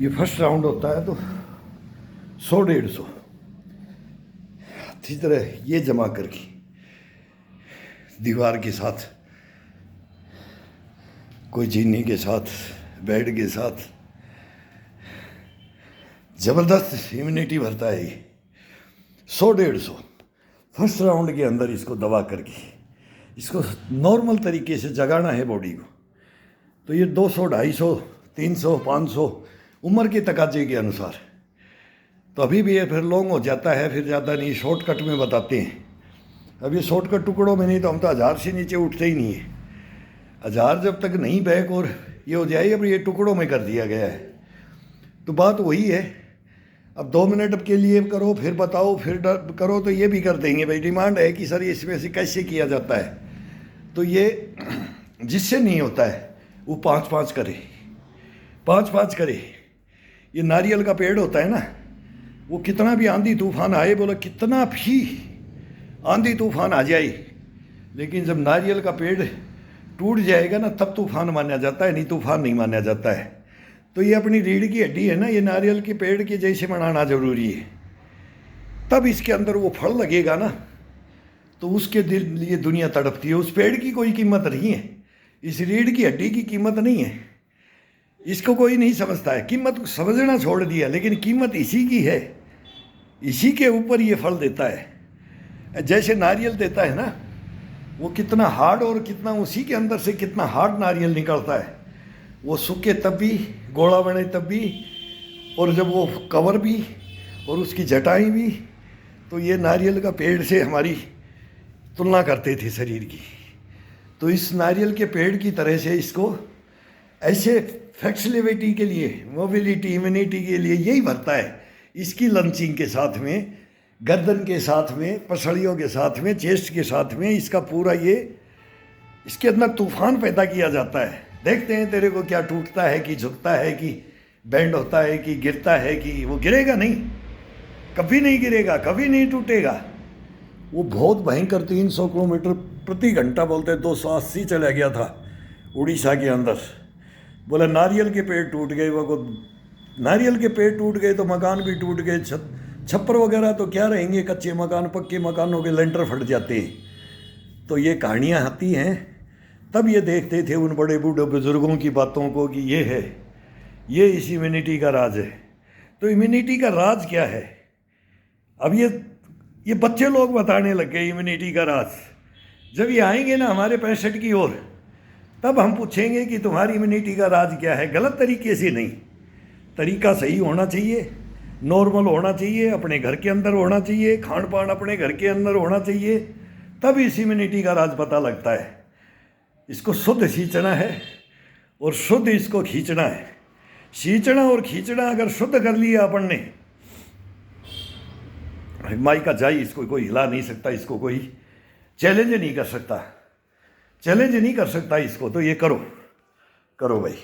ये first round होता है तो 100-150 अच्छी तरह ये जमा करके दीवार के साथ, कोई चीनी के साथ, बेड के साथ ज़बरदस्त इम्यूनिटी भरता है ये। 100-150 फर्स्ट राउंड के अंदर इसको दबा करके इसको नॉर्मल तरीके से जगाना है बॉडी को। तो ये 200, 250, 300, 500 उम्र के तकाजे के अनुसार। तो अभी भी ये फिर लॉन्ग हो जाता है, फिर ज़्यादा नहीं, शॉर्टकट में बताते हैं। अब ये शॉर्टकट टुकड़ों में नहीं तो हम तो 1000 से नीचे उठते ही नहीं है। 1000 जब तक नहीं बैक और ये हो जाए, अब ये टुकड़ों में कर दिया गया है। तो बात वही है, अब 2 मिनट के लिए करो फिर बताओ फिर करो, तो ये भी कर देंगे भाई। डिमांड है कि सर इसमें से कैसे किया जाता है, तो ये जिससे नहीं होता है वो 5-5 करे, 5-5 करे। ये नारियल का पेड़ होता है ना, वो कितना भी आंधी तूफान आए, बोला कितना भी आंधी तूफान आ जाए, लेकिन जब नारियल का पेड़ टूट जाएगा ना तब तूफान माना जाता है, नहीं तूफान नहीं माना जाता है। तो ये अपनी रीढ़ की हड्डी है ना, ये नारियल के पेड़ के जैसे बनाना जरूरी है, तब इसके अंदर वो फल लगेगा ना, तो उसके लिए दुनिया तड़पती है। उस पेड़ की कोई कीमत नहीं है, इस रीढ़ की हड्डी की कीमत नहीं है। इसको कोई नहीं समझता है, कीमत समझना छोड़ दिया, लेकिन कीमत इसी की है, इसी के ऊपर ये फल देता है। जैसे नारियल देता है ना, वो कितना हार्ड और कितना उसी के अंदर से कितना हार्ड नारियल निकलता है। वो सूखे तब भी, गोला बने तब भी, और जब वो कवर भी और उसकी जटाएं भी। तो ये नारियल का पेड़ से हमारी तुलना करते थे शरीर की। तो इस नारियल के पेड़ की तरह से इसको ऐसे फ्लेक्सिबिलिटी के लिए, मोबिलिटी, इम्यूनिटी के लिए यही भरता है। इसकी लंचिंग के साथ में, गर्दन के साथ में, पसलियों के साथ में, चेस्ट के साथ में, इसका पूरा ये इसके अंदर तूफान पैदा किया जाता है। देखते हैं तेरे को क्या टूटता है कि झुकता है कि बैंड होता है कि गिरता है कि वो गिरेगा नहीं, कभी नहीं गिरेगा, कभी नहीं टूटेगा। वो बहुत भयंकर 300 किलोमीटर प्रति घंटा बोलते 280 चला गया था उड़ीसा के अंदर। बोला नारियल के पेड़ टूट गए, वो नारियल के पेड़ टूट गए तो मकान भी टूट गए, छप्पर वगैरह तो क्या रहेंगे, कच्चे मकान, पक्के मकानों के लेंटर फट जाते हैं। तो ये कहानियाँ आती हैं, तब ये देखते थे उन बड़े बूढ़े बुजुर्गों की बातों को कि ये है, ये इस इम्यूनिटी का राज है। तो इम्यूनिटी का राज क्या है? अब ये बच्चे लोग बताने लग गए इम्यूनिटी का राज। जब ये आएंगे ना हमारे 65 की ओर, तब हम पूछेंगे कि तुम्हारी इम्यूनिटी का राज क्या है। गलत तरीके से नहीं, तरीका सही होना चाहिए, नॉर्मल होना चाहिए, अपने घर के अंदर होना चाहिए, खान पान अपने घर के अंदर होना चाहिए, तब इस इम्यूनिटी का राज पता लगता है। इसको शुद्ध खींचना है और शुद्ध इसको खींचना है। खींचना और खींचना अगर शुद्ध कर लिया अपन ने, माई का जाई, इसको कोई हिला नहीं सकता, इसको कोई चैलेंज नहीं कर सकता, चैलेंज नहीं कर सकता इसको। तो ये करो भाई।